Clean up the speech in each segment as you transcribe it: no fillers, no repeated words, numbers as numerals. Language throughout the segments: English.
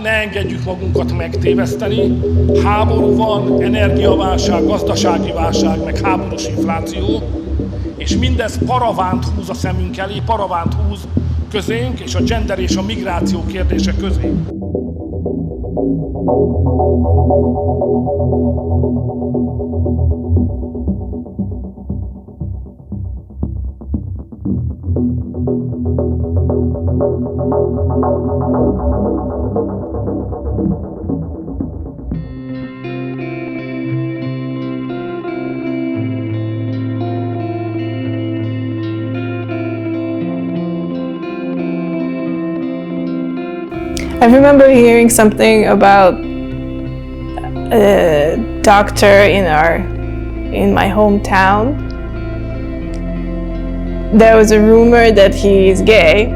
ne engedjük magunkat megtéveszteni. Háború van, energiaválság, gazdasági válság, meg háborús infláció, és mindez paravánt húz a szemünk elé, paravánt húz közénk, és a gender és a migráció kérdése közé. I remember hearing something about a doctor in my hometown. There was a rumor that he is gay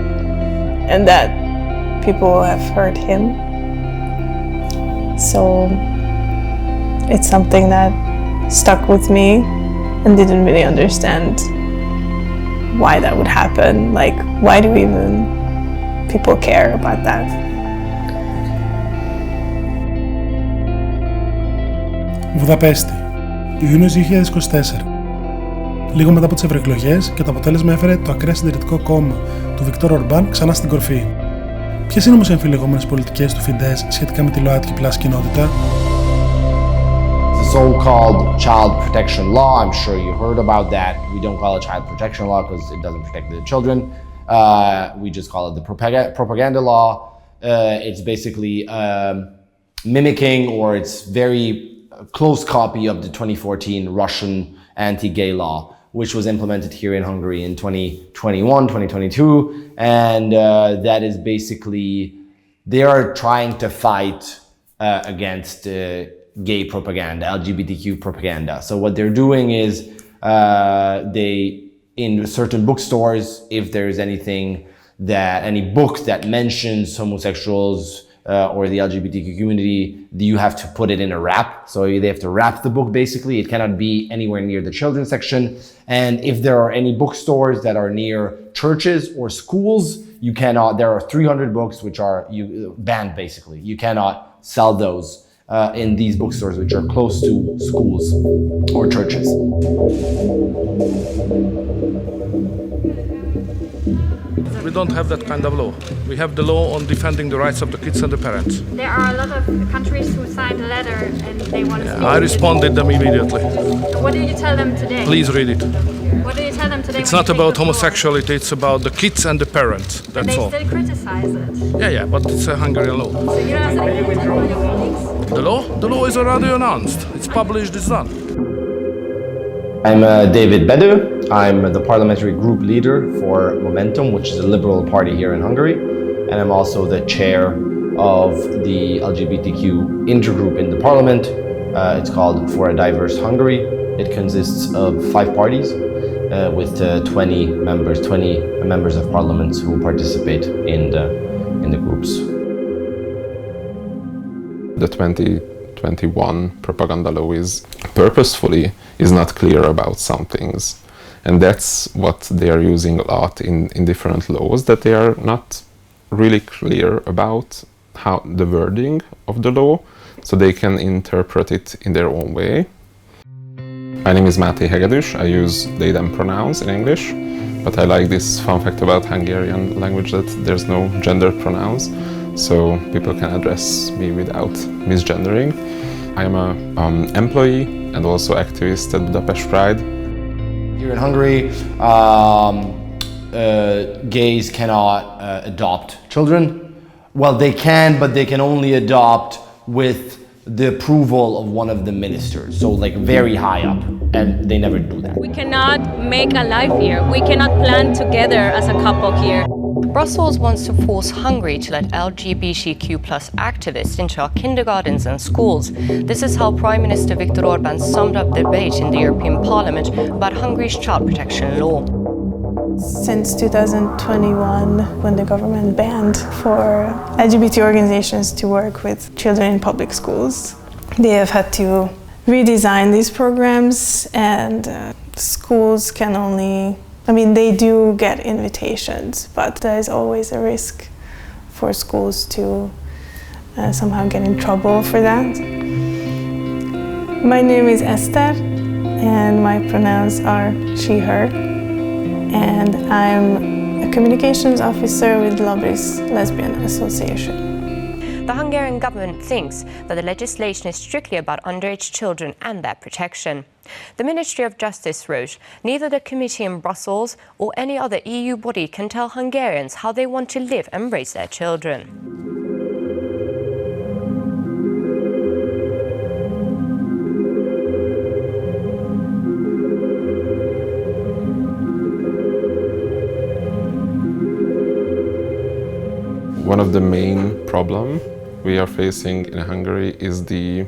and that people have heard him. So it's something that stuck with me and didn't really understand why that would happen. Like, why do even people care about that? Βουδαπέστη, Ιούνιος 2024. Λίγο μετά από τις ευρωεκλογές και το αποτέλεσμα έφερε το ακραία συντηρητικό κόμμα του Βικτόρ Ορμπάν ξανά στην κορφή. Ποιες είναι όμως οι αμφιλεγόμενες πολιτικές του Φιντές σχετικά με τη ΛΟΑΤΚΙ+ κοινότητα? The so-called child protection law, I'm sure you heard about that. We don't call it child protection law because it doesn't protect the children. We just call it the propaganda law. It's basically mimicking, or it's very close copy of the 2014 Russian anti-gay law, which was implemented here in Hungary in 2021, 2022. And that is basically, they are trying to fight against gay propaganda, LGBTQ propaganda. So what they're doing is in certain bookstores, if there's any book that mentions homosexuals or the LGBTQ community, you have to put it in a wrap. So they have to wrap the book basically. It cannot be anywhere near the children's section. And if there are any bookstores that are near churches or schools, you cannot, there are 300 books which are banned basically. You cannot sell those in these bookstores which are close to schools or churches. We don't have that kind of law. We have the law on defending the rights of the kids and the parents. There are a lot of countries who signed a letter and they want to speak. I responded them immediately. What did you tell them today? Please read it. What did you tell them today? It's not about homosexuality, it's about the kids and the parents. That's all. They still criticize it. Yeah, but it's a Hungarian law. So you don't have anything to tell your colleagues? The law? The law is already announced. It's published, it's done. I'm David Bedu. I'm the parliamentary group leader for Momentum, which is a liberal party here in Hungary. And I'm also the chair of the LGBTQ intergroup in the parliament. It's called For a Diverse Hungary. It consists of 5 parties with 20 members of parliament who participate in the groups. The 2021 propaganda law is not clear about some things, and that's what they are using a lot in different laws, that they are not really clear about how the wording of the law, so they can interpret it in their own way. My name is Máté Hegedűs. I use they them pronouns in English, but I like this fun fact about Hungarian language that there's no gender pronouns, so people can address me without misgendering. I'm an employee and also activist at Budapest Pride. Here in Hungary, gays cannot adopt children. Well, they can, but they can only adopt with the approval of one of the ministers, so like very high up, and they never do that. We cannot make a life here. We cannot plan together as a couple here. Brussels wants to force Hungary to let LGBTQ+ activists into our kindergartens and schools. This is how Prime Minister Viktor Orbán summed up the debate in the European Parliament about Hungary's child protection law. Since 2021, when the government banned for LGBT organizations to work with children in public schools, they have had to redesign these programs, and schools can only, they do get invitations, but there is always a risk for schools to somehow get in trouble for that. My name is Esther, and my pronouns are she, her, and I'm a communications officer with Labris Lesbian Association. The Hungarian government thinks that the legislation is strictly about underage children and their protection. The Ministry of Justice wrote, neither the committee in Brussels or any other EU body can tell Hungarians how they want to live and raise their children. One of the main problems we are facing in Hungary is the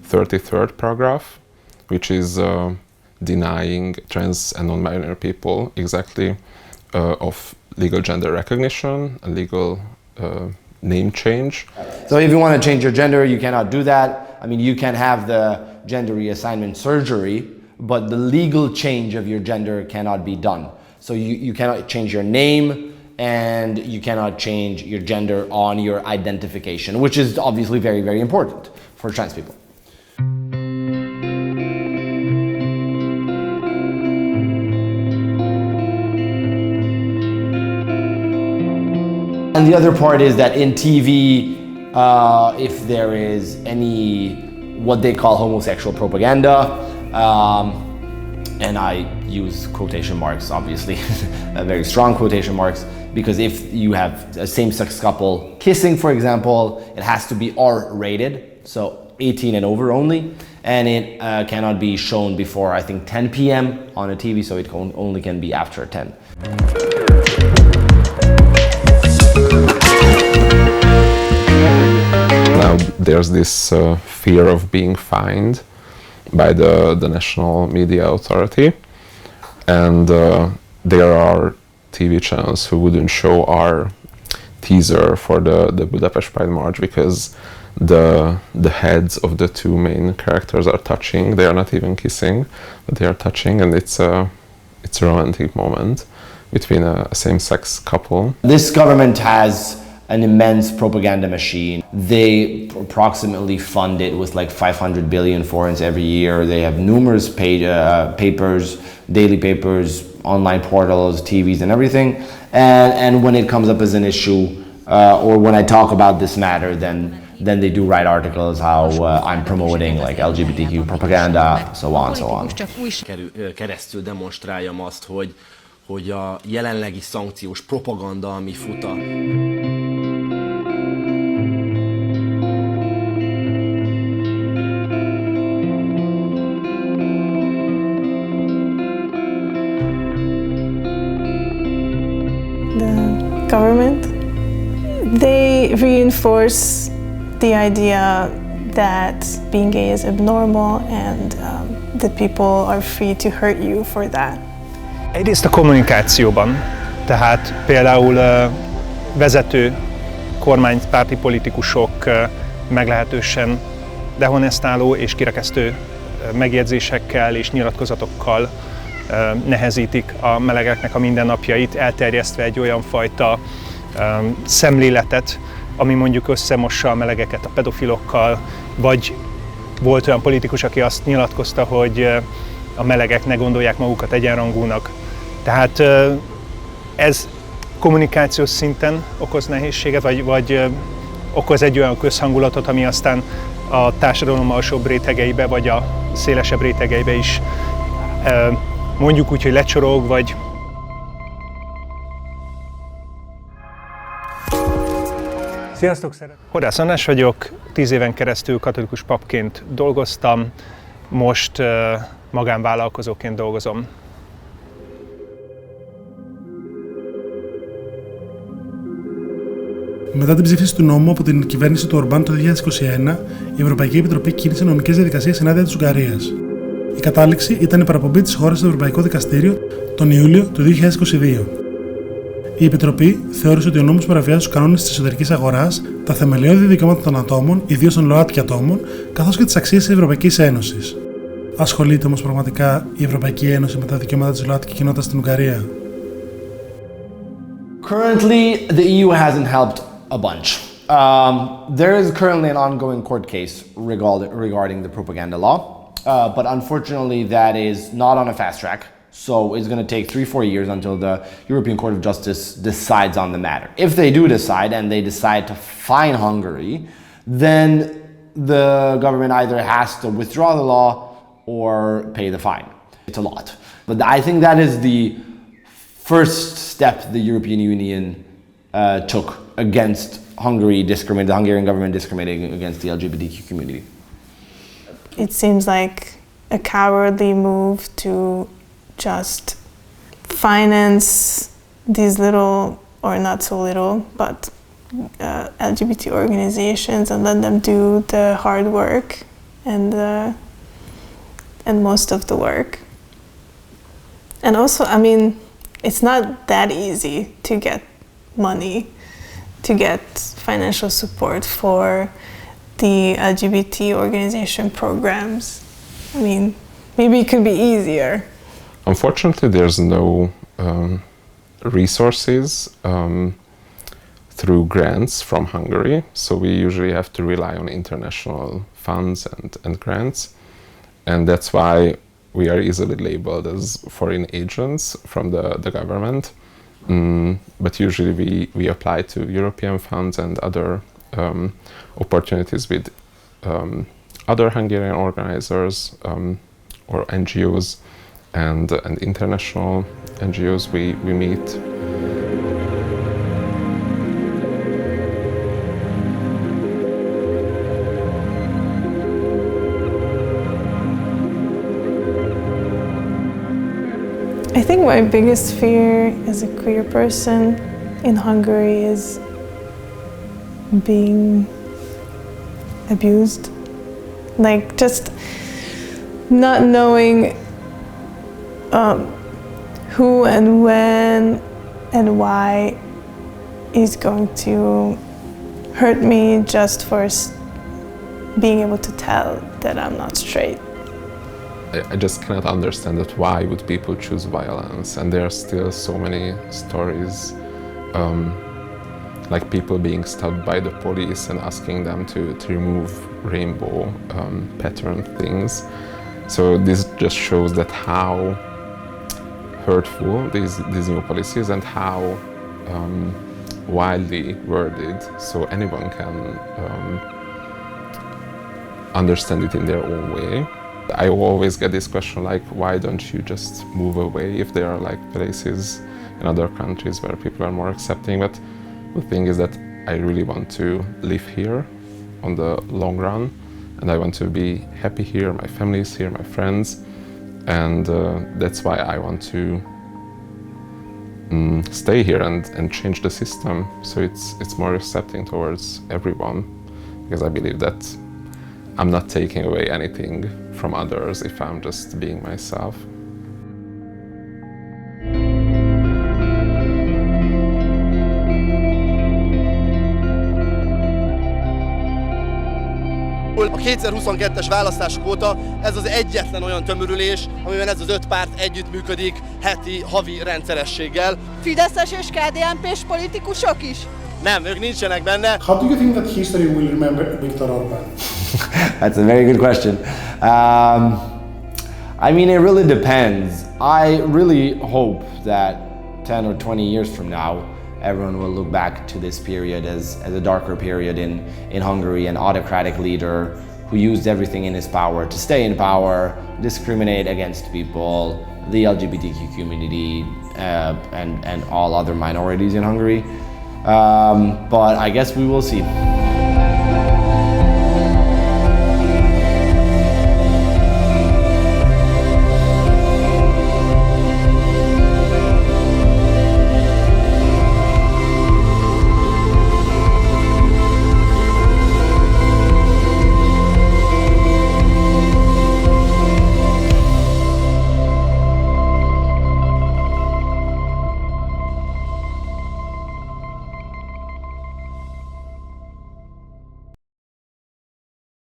33rd paragraph, which is denying trans and non-binary people exactly of legal gender recognition and legal name change. So if you want to change your gender, you cannot do that. I mean, you can have the gender reassignment surgery, but the legal change of your gender cannot be done. So you cannot change your name, and you cannot change your gender on your identification, which is obviously very, very important for trans people. And the other part is that in TV, if there is any what they call homosexual propaganda, and I use quotation marks, obviously, very strong quotation marks, because if you have a same-sex couple kissing, for example, it has to be R-rated, so 18 and over only, and it cannot be shown before, I think, 10 p.m. on a TV, so it only can be after 10. Now there's this fear of being fined by the National Media Authority, and there are TV channels who wouldn't show our teaser for the Budapest Pride March because the heads of the two main characters are touching. They are not even kissing, but they are touching, and it's a romantic moment between a same-sex couple. This government has an immense propaganda machine. They approximately fund it with like 500 billion forints every year. They have numerous papers, daily papers, online portals, TVs and everything. And when it comes up as an issue, or when I talk about this matter, then they do write articles how I'm promoting like LGBTQ propaganda, so on, so on. Keresztül demonstráljam azt, hogy a jelenlegi szankciós propaganda, ami fut a... The government, they reinforce the idea that being gay is abnormal and that people are free to hurt you for that. Egyrészt a kommunikációban, tehát például vezető kormánypárti politikusok meglehetősen dehonestáló és kirekesztő megjegyzésekkel és nyilatkozatokkal nehezítik a melegeknek a mindennapjait, elterjesztve egy olyan fajta szemléletet, ami mondjuk összemossa a melegeket a pedofilokkal, vagy volt olyan politikus, aki azt nyilatkozta, hogy a melegek ne gondolják magukat egyenrangúnak. Tehát ez kommunikációs szinten okoz nehézséget, vagy okoz egy olyan közhangulatot, ami aztán a társadalom alsóbb rétegeibe, vagy a szélesebb rétegeibe is mondjuk úgy, hogy lecsorog, vagy... Sziasztok, Hordász András vagyok, 10 éven keresztül katolikus papként dolgoztam, most magánvállalkozóként dolgozom. Μετά την ψήφιση του νόμου από την κυβέρνηση του Ορμπάν το 2021, η Ευρωπαϊκή Επιτροπή κίνησε νομικές διαδικασίες ενάντια της Ουγγαρίας. Η κατάληξη ήταν η παραπομπή της χώρας στο Ευρωπαϊκό Δικαστήριο τον Ιούλιο του 2022. Η Επιτροπή θεώρησε ότι ο νόμος παραβιάζει τους κανόνες της εσωτερικής αγοράς, τα θεμελιώδη δικαιώματα των ατόμων, ιδίως των ΛΟΑΤΚΙ ατόμων, καθώς και τις αξίες της Ευρωπαϊκής Ένωσης. Ασχολείται όμως πραγματικά η Ευρωπαϊκή Ένωση με τα δικαιώματα της ΛΟΑΤΚΙ κοινότητας στην Ουγγαρία? Currently, the EU hasn't helped a bunch. There is currently an ongoing court case regarding the propaganda law, but unfortunately that is not on a fast track. So it's going to take 3-4 years until the European Court of Justice decides on the matter. If they do decide and they decide to fine Hungary, then the government either has to withdraw the law or pay the fine. It's a lot. But I think that is the first step the European Union took against Hungary, the Hungarian government discriminating against the LGBTQ community. It seems like a cowardly move to just finance these little, or not so little, but LGBT organizations and let them do the hard work and most of the work. And also, I mean, it's not that easy to get money, to get financial support for the LGBT organization programs. I mean, maybe it could be easier. Unfortunately, there's no resources through grants from Hungary, so we usually have to rely on international funds and grants, and that's why we are easily labeled as foreign agents from the government. But usually we apply to European funds and other opportunities with other Hungarian organizers or NGOs and international NGOs we meet. I think my biggest fear as a queer person in Hungary is being abused. Like just not knowing who and when and why is going to hurt me just for being able to tell that I'm not straight. I just cannot understand that why would people choose violence, and there are still so many stories like people being stopped by the police and asking them to remove rainbow pattern things. So this just shows that how hurtful these new policies and how widely worded, so anyone can understand it in their own way. I always get this question like, why don't you just move away if there are like places in other countries where people are more accepting? But the thing is that I really want to live here on the long run, and I want to be happy here, my family is here, my friends, and that's why I want to stay here and change the system so it's more accepting towards everyone, because I believe that I'm not taking away anything from others if I'm just being myself. A 2022-es választások óta ez az egyetlen olyan tömörülés, amiben ez az 5 párt együttműködik heti, havi rendszerességgel. Fideszes és KDNP-s politikusok is? Nem, ők nincsenek benne. How do you think that history will remember Viktor Orbán? That's a very good question. I mean, it really depends. I really hope that 10 or 20 years from now, everyone will look back to this period as a darker period in Hungary, an autocratic leader who used everything in his power to stay in power, discriminate against people, the LGBTQ community, and all other minorities in Hungary. But I guess we will see.